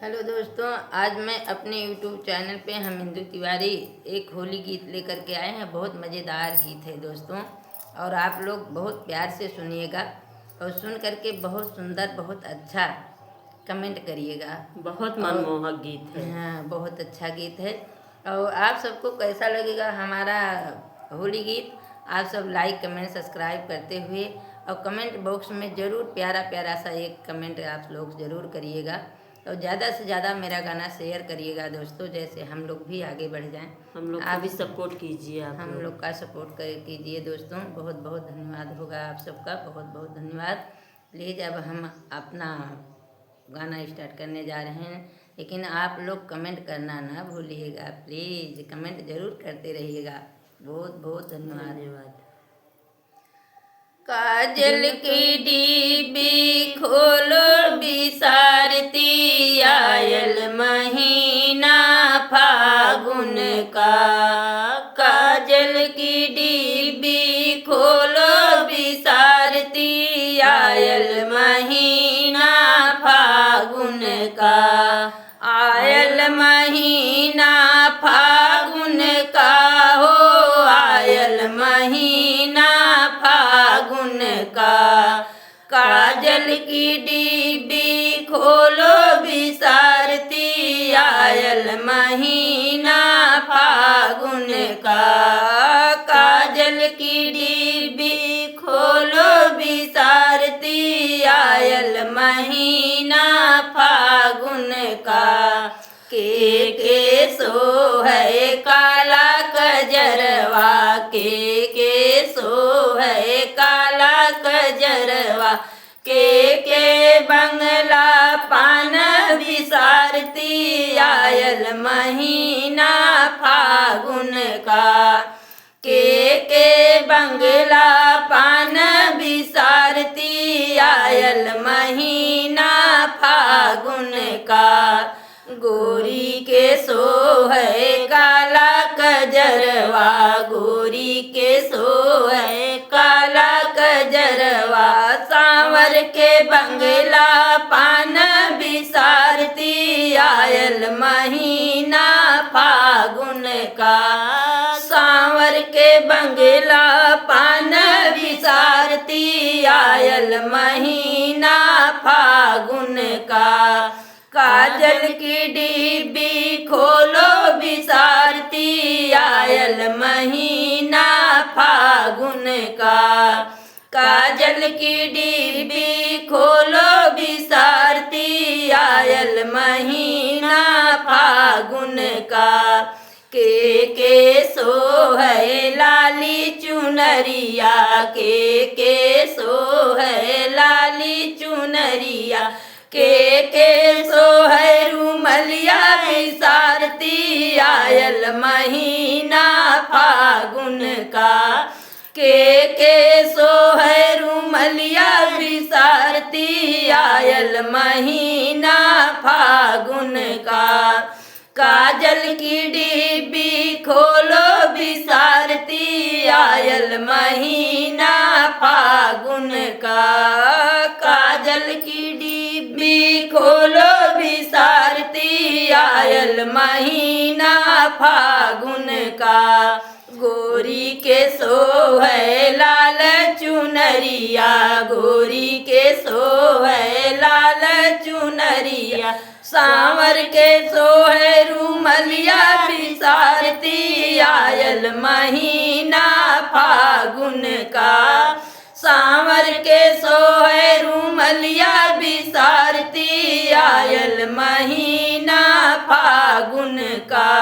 Hello दोस्तों, आज मैं अपने यूट्यूब चैनल पे हम हिंदू तिवारी एक होली गीत लेकर के आए हैं। बहुत मज़ेदार गीत है दोस्तों, और आप लोग बहुत प्यार से सुनिएगा और सुन करके बहुत सुंदर, बहुत अच्छा कमेंट करिएगा। बहुत और मनमोहक गीत है। हाँ, बहुत अच्छा गीत है। और आप सबको कैसा लगेगा हमारा होली गीत, आप सब लाइक कमेंट सब्सक्राइब करते हुए और कमेंट बॉक्स में ज़रूर प्यारा प्यारा सा एक कमेंट आप लोग ज़रूर करिएगा और ज़्यादा से ज़्यादा मेरा गाना शेयर करिएगा दोस्तों, जैसे हम लोग भी आगे बढ़ जाएं। हम लोग को भी सपोर्ट कीजिए। आप हम लोग का सपोर्ट कर कीजिए दोस्तों। बहुत बहुत धन्यवाद होगा आप सबका, बहुत बहुत धन्यवाद। प्लीज़ अब हम अपना गाना स्टार्ट करने जा रहे हैं, लेकिन आप लोग कमेंट करना ना भूलिएगा। प्लीज़ कमेंट ज़रूर करते रहिएगा। बहुत बहुत धन्यवाद। काजल की डिब्बी खोलो बिसारती, आयल महीना फागुन का। काजल की डिब्बी खोलो बिसारती, आयल महीना फागुन का। आयल महीना फागुन का हो, आयल महीना फागुन का। काजल की डिब्बी खोलो बिसारती, आयल महीना फागुन का। काजल की डिब्बी खोलो बिसारती, आयल महीना फागुन का। के सो है काला कजरवा, के सो है काला कजरवा। के बंगला पान बिसारती, आयल महीना फागुन का। के बंगला पान बिसारती, आयल महीना फागुन का। गोरी के सो है काला कजरवा, गोरी के सो है काला कजरवा। सांवर के बंगला पान बिसारती, आयल महीना फागुन का। सांवर के बंगला पान बिसारती, आयल महीना फागुन का। काजल की डिब्बी खोलो बिसारती, आयल महीना फागुन का। काजल की डिब्बी खोलो बिसारती, आयल महीना फागुन का। के सो है लाली चुनरिया, के सो है लाली चुनरिया। के सो है रूमलिया बिसारती, आयल महीना फागुन का। के सो है रूमलिया बिसारती, आयल महीना फागुन का। काजल की डिब्बी खोलो बिसारती, आयल महीना फागुन का। काजल की डिब्बी खोलो बिसारती, आयल महीना फागुन का। गोरी के सो है लाल चुनरिया, गोरी के सो है लाल चुनरिया। सांवर के सो है रूमलिया बिसारती, आयल महीना फागुन का। सांवर के सो है रूमलिया बिसारती, आयल महीना फागुन का।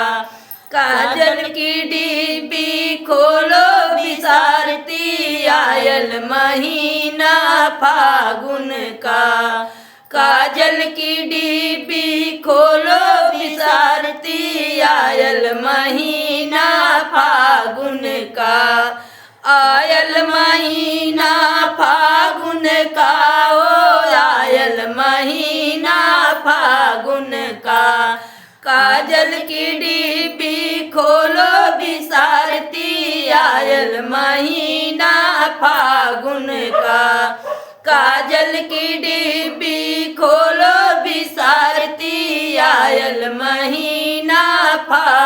काजल की डिब्बी खोलो बिसारती, आयल महीना फागुन का। काजल की डिब्बी खोलो बिसारती, आयल महीना फागुन का। आयल महीना फागुन का ओ, आयल महीना फागुन का। काजल की डिब्बी खोलो बिसारती, आयल महीना फागुन का। काजल की डिब्बी खोलो बिसारती, आयल महीना फागुन